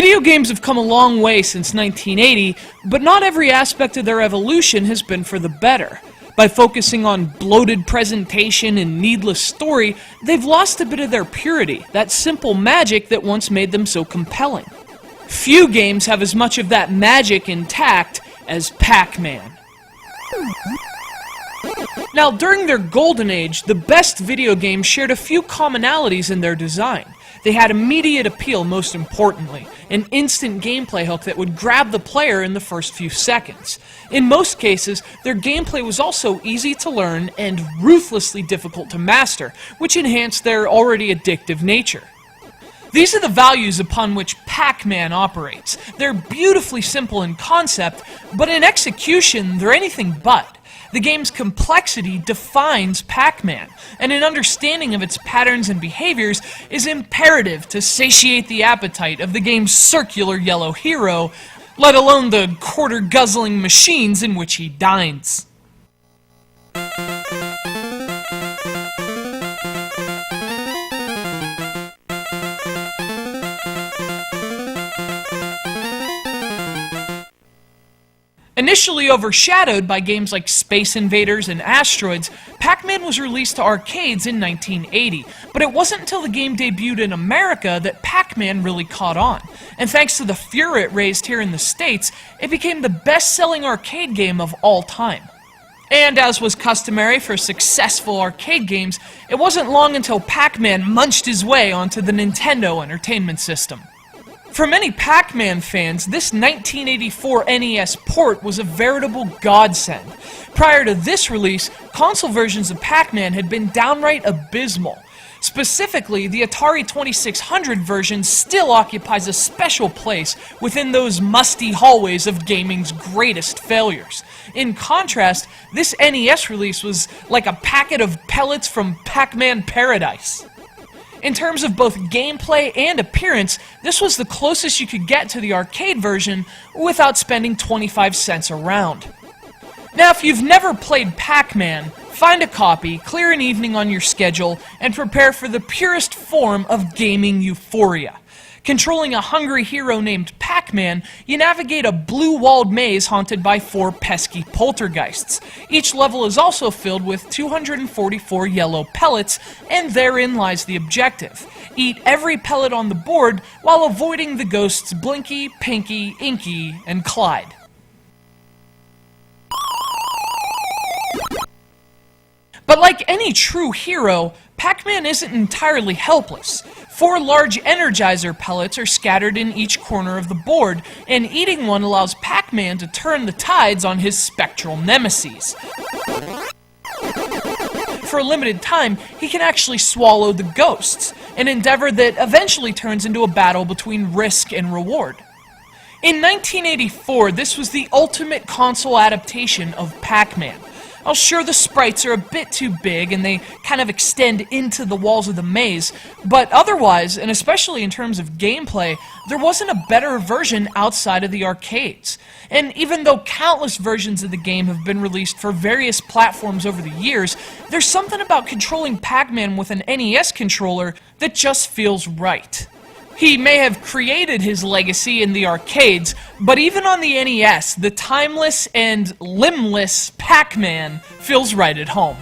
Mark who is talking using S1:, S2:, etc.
S1: Video games have come a long way since 1980, but not every aspect of their evolution has been for the better. By focusing on bloated presentation and needless story, they've lost a bit of their purity, that simple magic that once made them so compelling. Few games have as much of that magic intact as Pac-Man. Now, during their golden age, the best video games shared a few commonalities in their design. They had immediate appeal, most importantly, an instant gameplay hook that would grab the player in the first few seconds. In most cases, their gameplay was also easy to learn and ruthlessly difficult to master, which enhanced their already addictive nature. These are the values upon which Pac-Man operates. They're beautifully simple in concept, but in execution, they're anything but. The game's complexity defines Pac-Man, and an understanding of its patterns and behaviors is imperative to satiate the appetite of the game's circular yellow hero, let alone the quarter-guzzling machines in which he dines. Initially overshadowed by games like Space Invaders and Asteroids, Pac-Man was released to arcades in 1980, but it wasn't until the game debuted in America that Pac-Man really caught on. And thanks to the furor it raised here in the States, it became the best-selling arcade game of all time. And as was customary for successful arcade games, it wasn't long until Pac-Man munched his way onto the Nintendo Entertainment System. For many Pac-Man fans, this 1984 NES port was a veritable godsend. Prior to this release, console versions of Pac-Man had been downright abysmal. Specifically, the Atari 2600 version still occupies a special place within those musty hallways of gaming's greatest failures. In contrast, this NES release was like a packet of pellets from Pac-Man Paradise. In terms of both gameplay and appearance, this was the closest you could get to the arcade version without spending 25 cents a round. Now, if you've never played Pac-Man, find a copy, clear an evening on your schedule, and prepare for the purest form of gaming euphoria. Controlling a hungry hero named Pac-Man, you navigate a blue-walled maze haunted by 4 pesky poltergeists. Each level is also filled with 244 yellow pellets, and therein lies the objective. Eat every pellet on the board while avoiding the ghosts Blinky, Pinky, Inky, and Clyde. But like any true hero, Pac-Man isn't entirely helpless. 4 large Energizer pellets are scattered in each corner of the board, and eating one allows Pac-Man to turn the tides on his spectral nemesis. For a limited time, he can actually swallow the ghosts, an endeavor that eventually turns into a battle between risk and reward. In 1984, this was the ultimate console adaptation of Pac-Man. Well, sure, the sprites are a bit too big and they kind of extend into the walls of the maze, but otherwise, and especially in terms of gameplay, there wasn't a better version outside of the arcades. And even though countless versions of the game have been released for various platforms over the years, there's something about controlling Pac-Man with an NES controller that just feels right. He may have created his legacy in the arcades, but even on the NES, the timeless and limbless Pac-Man feels right at home.